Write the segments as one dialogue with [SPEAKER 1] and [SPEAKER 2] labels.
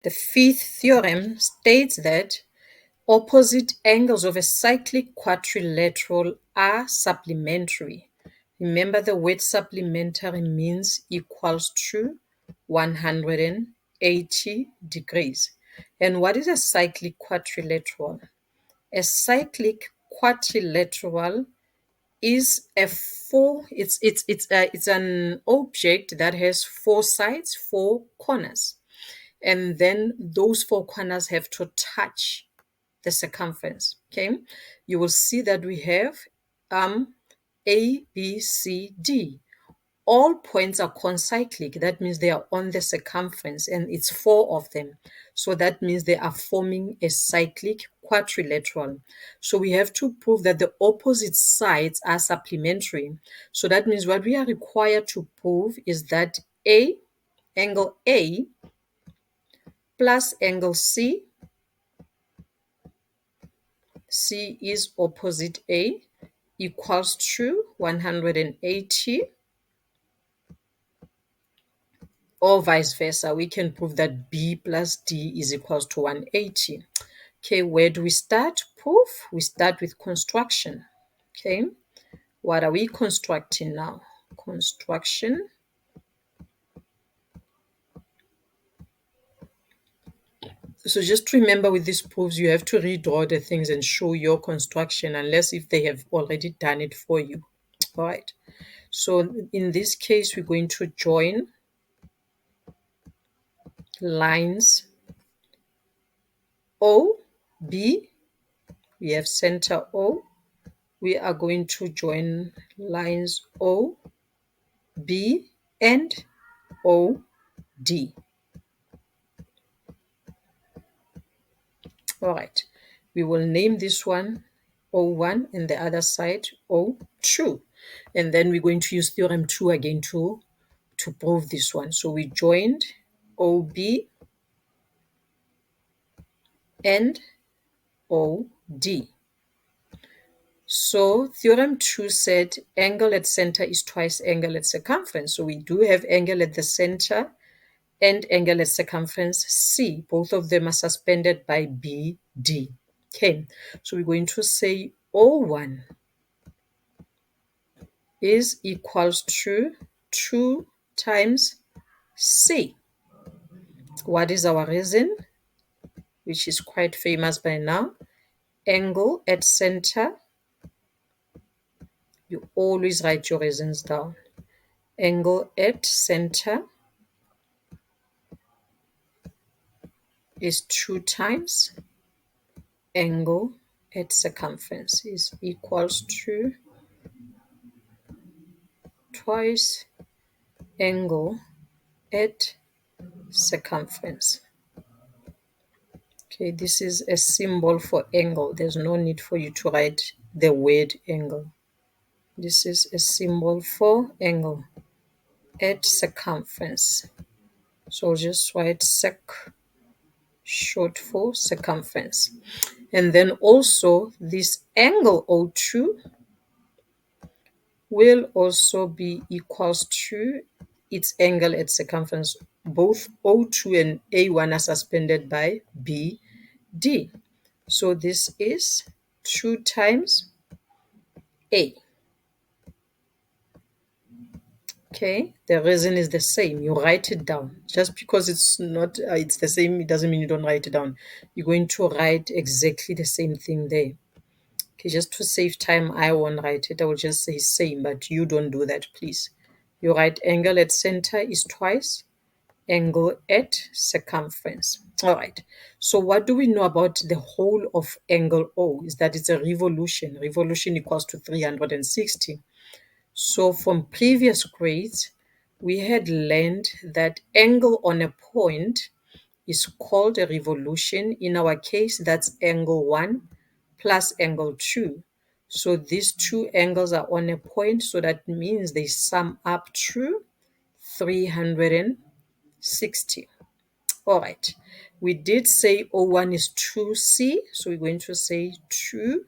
[SPEAKER 1] The fifth theorem states that opposite angles of a cyclic quadrilateral are supplementary. Remember, the word supplementary means equals to 180 degrees. And what is a cyclic quadrilateral? A cyclic quadrilateral is it's an object that has four sides, four corners, and then those four corners have to touch the circumference. Okay, you will see that we have A, B, C, D. All points are concyclic. That means they are on the circumference, and it's four of them. So that means they are forming a cyclic quadrilateral. So we have to prove that the opposite sides are supplementary. So that means what we are required to prove is that angle A plus angle C is opposite A, equals to 180, or vice versa. We can prove that B plus D is equals to 180. Okay, where do we start? Proof. We start with construction. Okay, what are we constructing now? Construction. So just remember, with these proofs, you have to redraw the things and show your construction, unless if they have already done it for you. All right. So in this case, we're going to join lines O, B. We have center O. We are going to join lines O, B, and O, D. All right. We will name this one O1 and the other side O2. And then we're going to use theorem 2 again to prove this one. So we joined OB and OD. So theorem 2 said angle at center is twice angle at circumference. So we do have angle at the center and angle at circumference C. Both of them are suspended by BD. Okay, so we're going to say O1 is equals to 2 times C. What is our reason? Which is quite famous by now. Angle at center. You always write your reasons down. Angle at center is 2 times angle at circumference is equals to twice angle at circumference. Okay, this is a symbol for angle. There's no need for you to write the word angle. This is a symbol for angle at circumference. So just write sec, short for circumference. And then also this angle O2 will also be equals to its angle at circumference. Both O2 and A1 are suspended by BD. So this is 2 times A. Okay, the reason is the same. You write it down. Just because it's not, it's the same, it doesn't mean you don't write it down. You're going to write exactly the same thing there. Okay, just to save time, I won't write it. I will just say same, but you don't do that, please. You write angle at center is twice angle at circumference. All right. So what do we know about the whole of angle O? Is that it's a revolution. Revolution equals to 360. So from previous grades, we had learned that angle on a point is called a revolution. In our case, that's angle 1 plus angle 2. So these two angles are on a point, so that means they sum up to 360. All right. We did say O1 is 2C, so we're going to say 2C.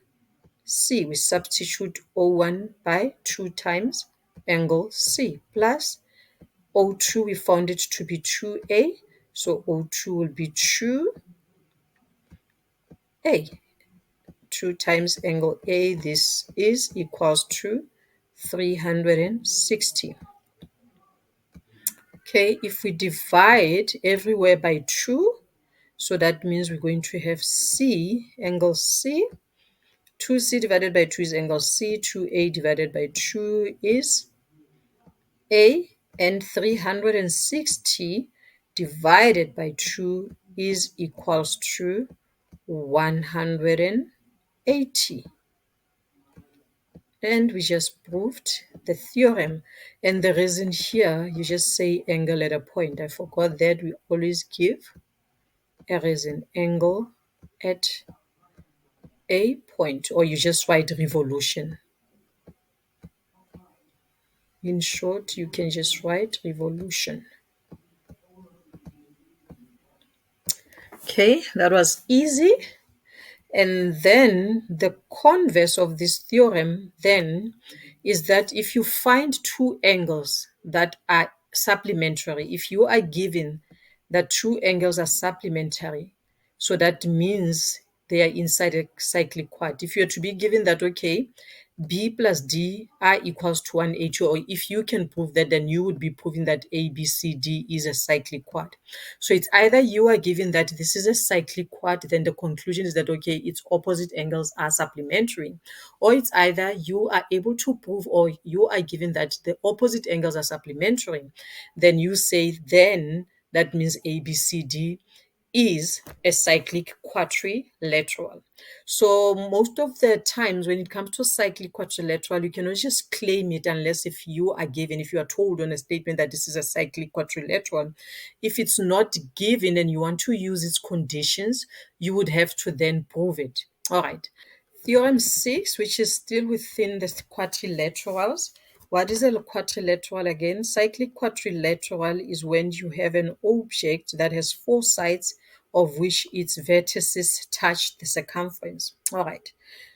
[SPEAKER 1] We substitute O1 by 2 times angle C plus O2, we found it to be 2A. So O2 will be 2A. 2 times angle A, this is equals to 360. Okay, if we divide everywhere by 2, so that means we're going to have C, angle C. 2C divided by 2 is angle C. 2A divided by 2 is A. And 360 divided by 2 is equals to 180. And we just proved the theorem. And the reason here, you just say angle at a point. I forgot that we always give a reason, angle at a point, or you just write revolution. In short, you can just write revolution. Okay, that was easy. And then the converse of this theorem then is that if you find two angles that are supplementary, if you are given that two angles are supplementary, so that means they are inside a cyclic quad. If you're to be given that, okay, B plus D are equals to 180, or if you can prove that, then you would be proving that A, B, C, D is a cyclic quad. So it's either you are given that this is a cyclic quad, then the conclusion is that, okay, its opposite angles are supplementary, or it's either you are able to prove, or you are given that the opposite angles are supplementary, then you say, then that means A, B, C, D is a cyclic quadrilateral. So most of the times when it comes to cyclic quadrilateral, you cannot just claim it unless if you are given, if you are told on a statement that this is a cyclic quadrilateral. If it's not given and you want to use its conditions, you would have to then prove it. All right. Theorem 6, which is still within the quadrilaterals. What is a quadrilateral again? Cyclic quadrilateral is when you have an object that has four sides of which its vertices touch the circumference. All right.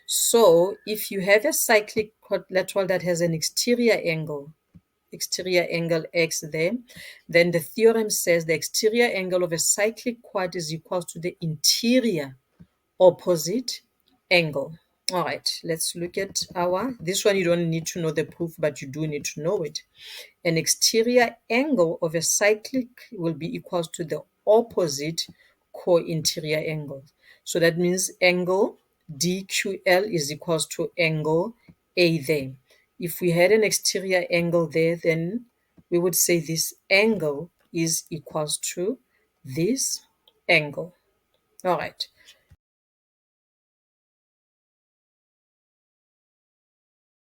[SPEAKER 1] So if you have a cyclic quadrilateral that has an exterior angle x there, then the theorem says the exterior angle of a cyclic quad is equal to the interior opposite angle. All right, let's look at this one. You don't need to know the proof, but you do need to know it. An exterior angle of a cyclic will be equal to the opposite co-interior angle. So that means angle DQL is equal to angle A there. If we had an exterior angle there, then we would say this angle is equal to this angle. All right.